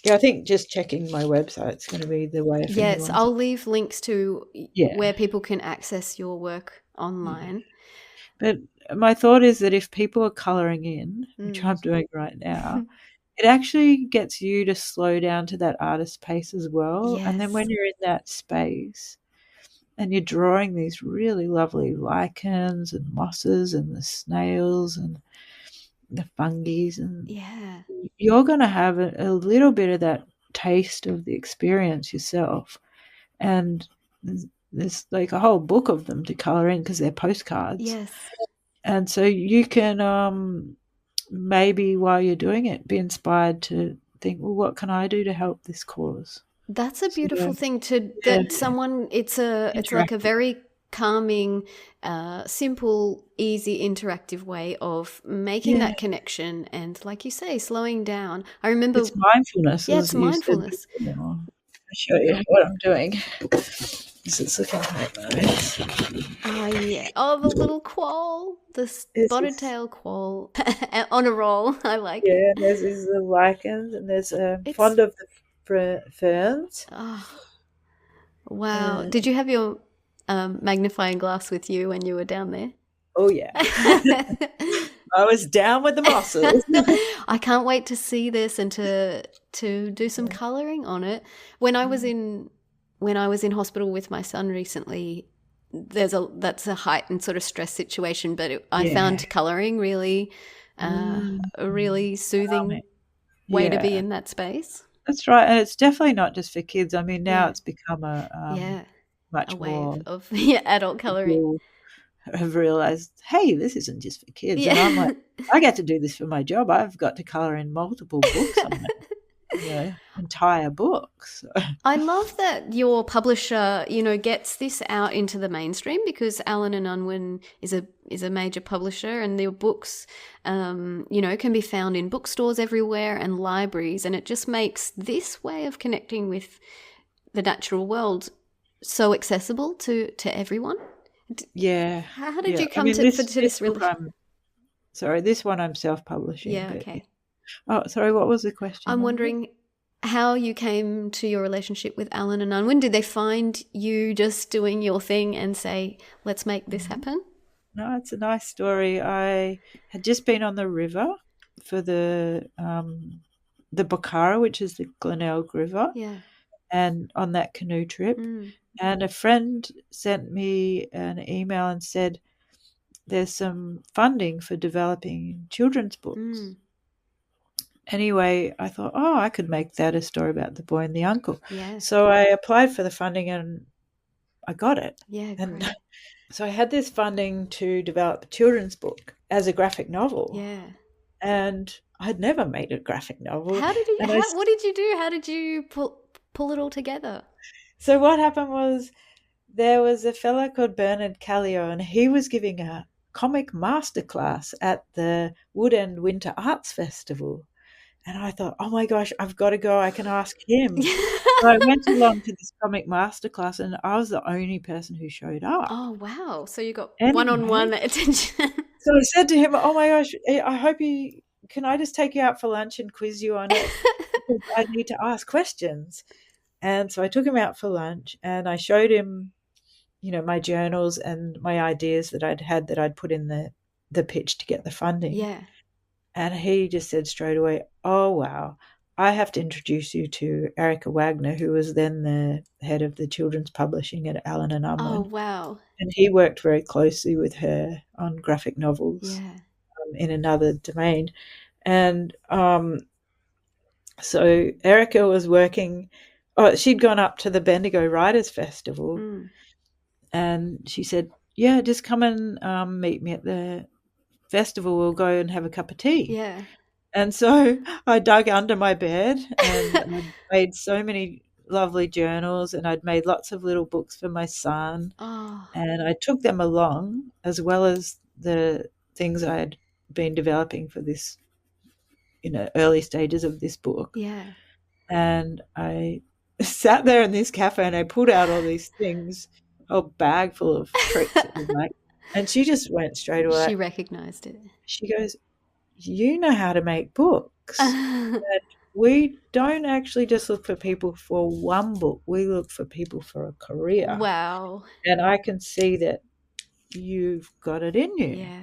yeah, I think just checking my website is going to be the way. Yes, I'll leave links to where people can access your work online. But my thought is that if people are colouring in, which I'm doing right now, it actually gets you to slow down to that artist pace as well. Yes. And then when you're in that space and you're drawing these really lovely lichens and mosses and the snails and the fungi, and you're going to have a little bit of that taste of the experience yourself. And there's like a whole book of them to colour in because they're postcards. Yes. And so you can maybe while you're doing it be inspired to think, well, what can I do to help this cause? That's a beautiful thing that someone, it's like a very calming, simple, easy, interactive way of making that connection and, like you say, slowing down. I remember it's mindfulness. Yeah, it's mindfulness. I'll show you what I'm doing. It's looking quite nice. Oh, the little quoll, the spotted tail quoll on a roll. I like it. Yeah, there's these little lichens, and there's fond of the ferns. Oh, wow. Did you have your magnifying glass with you when you were down there. Oh, yeah. I was down with the muscles. I can't wait to see this and to do some colouring on it. When I was in hospital with my son recently, that's a heightened sort of stress situation, but I found colouring really a really soothing way to be in that space. That's right, and it's definitely not just for kids. I mean, now it's become a much more of adult colouring. Have realised, hey, this isn't just for kids. And I'm like, I get to do this for my job. I've got to colour in multiple books on it, entire books. I love that your publisher, gets this out into the mainstream, because Allen and Unwin is a major publisher, and their books, can be found in bookstores everywhere and libraries, and it just makes this way of connecting with the natural world so accessible to everyone. Yeah. How did you come to this relationship? Sorry, this one I'm self-publishing. Yeah, okay. Oh, sorry, what was the question? I'm wondering how you came to your relationship with Allen and Unwin. Did they find you just doing your thing and say, let's make this happen? No, it's a nice story. I had just been on the river for the Bocara, which is the Glenelg River. Yeah. And on that canoe trip. And a friend sent me an email and said, there's some funding for developing children's books. Anyway, I thought, I could make that a story about the boy and the uncle. Yeah. So I applied for the funding and I got it. Yeah, and great. So I had this funding to develop a children's book as a graphic novel. Yeah. And I'd never made a graphic novel. What did you do? How did you pull it all together? So what happened was, there was a fella called Bernard Callio, and he was giving a comic masterclass at the Wood End Winter Arts Festival. And I thought, oh my gosh, I've got to go. I can ask him. So I went along to this comic masterclass, and I was the only person who showed up. Oh, wow. So you got one-on-one attention. So I said to him, oh my gosh, can I just take you out for lunch and quiz you on it? Because I need to ask questions. And so I took him out for lunch, and I showed him, my journals and my ideas that I'd put in the pitch to get the funding. Yeah. And he just said straight away, oh, wow, I have to introduce you to Erica Wagner, who was then the head of the children's publishing at Allen and Unwin. Oh, wow. And he worked very closely with her on graphic novels in another domain. And so Erica was working... she'd gone up to the Bendigo Writers Festival, and she said, yeah, just come and meet me at the festival. We'll go and have a cup of tea. Yeah. And so I dug under my bed, and I made so many lovely journals, and I'd made lots of little books for my son. Oh. And I took them along, as well as the things I had been developing for this, early stages of this book. Yeah. And I sat there in this cafe, and I pulled out all these things, a whole bag full of tricks. And she just went straight away. She recognized it. She goes, you know how to make books. And we don't actually just look for people for one book. We look for people for a career. Wow. And I can see that you've got it in you. Yeah.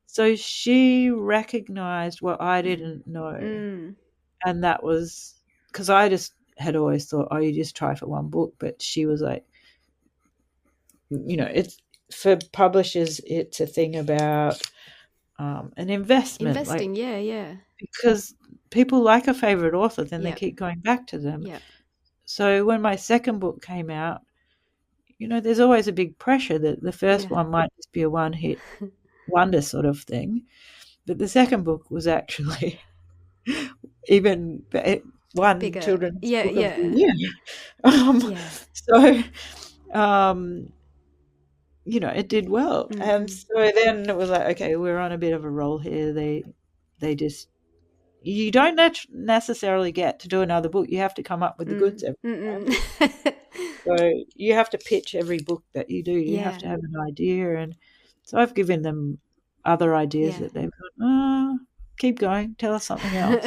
So she recognized what I didn't know. And that was because I just had always thought, you just try for one book. But she was like, it's for publishers, it's a thing about an investment. Investing, yeah. Because people like a favorite author, then they keep going back to them. Yeah. So when my second book came out, there's always a big pressure that the first one might just be a one-hit wonder sort of thing. But the second book was actually even one bigger. Children's book Yeah. of the year. So, it did well. And so then it was like, okay, we're on a bit of a roll here. They just, you don't necessarily get to do another book. You have to come up with the goods every time. So you have to pitch every book that you do. You have to have an idea. And so I've given them other ideas that they've gone, keep going, tell us something else.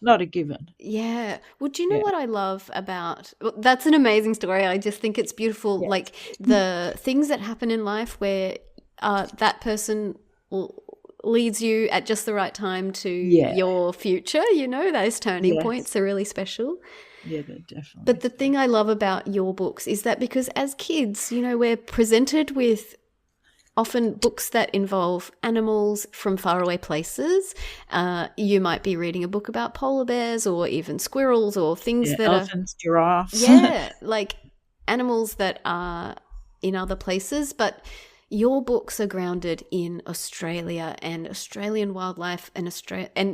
not a given. Yeah. Well, do you know Yeah. what I love about that's an amazing story. I just think it's beautiful. Yeah. Like the things that happen in life where that person leads you at just the right time to Yeah. your future, those turning Yes. points are really special. Yeah, they're definitely. But the thing I love about your books is that because as kids, we're presented with often books that involve animals from faraway places. You might be reading a book about polar bears or even squirrels or things that elephants, giraffes. Yeah, like animals that are in other places. But your books are grounded in Australia and Australian wildlife and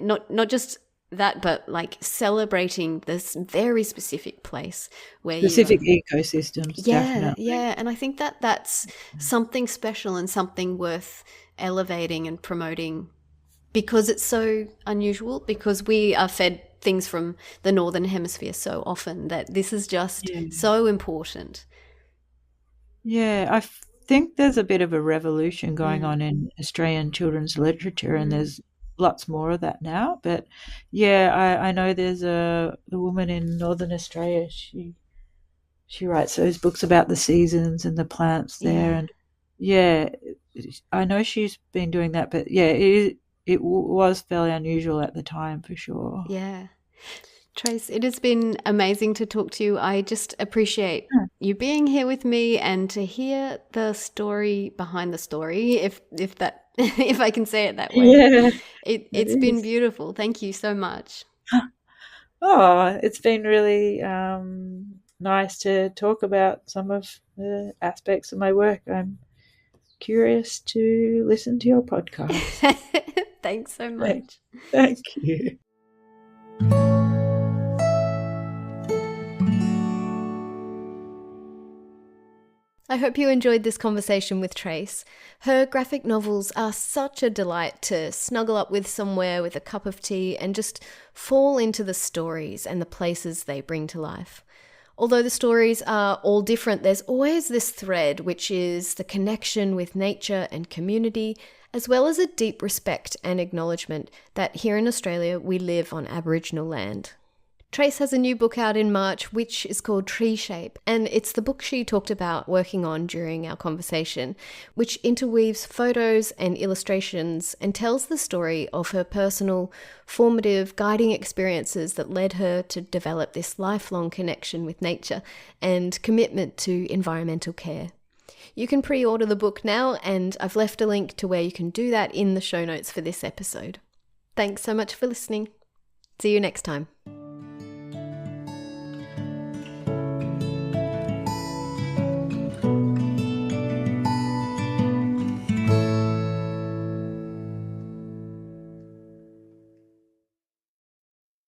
not just that, but like celebrating this very specific place where Specific ecosystems, definitely. Yeah, and I think that that's something special and something worth elevating and promoting because it's so unusual, because we are fed things from the Northern Hemisphere so often that this is just so important. Yeah, I think there's a bit of a revolution going on in Australian children's literature, and there's lots more of that now. But yeah, I know there's a woman in Northern Australia. She writes those books about the seasons and the plants there, and I know she's been doing that. But yeah, it was fairly unusual at the time for sure. Yeah. Trace, it has been amazing to talk to you. I just appreciate you being here with me and to hear the story behind the story, if I can say it that way. Yeah, It's been beautiful. Thank you so much. Oh, it's been really nice to talk about some of the aspects of my work. I'm curious to listen to your podcast. Thanks so much. Thank you. I hope you enjoyed this conversation with Trace. Her graphic novels are such a delight to snuggle up with somewhere with a cup of tea and just fall into the stories and the places they bring to life. Although the stories are all different, there's always this thread, which is the connection with nature and community, as well as a deep respect and acknowledgement that here in Australia we live on Aboriginal land. Trace has a new book out in March, which is called Tree Shape, and it's the book she talked about working on during our conversation, which interweaves photos and illustrations and tells the story of her personal, formative, guiding experiences that led her to develop this lifelong connection with nature and commitment to environmental care. You can pre-order the book now, and I've left a link to where you can do that in the show notes for this episode. Thanks so much for listening. See you next time.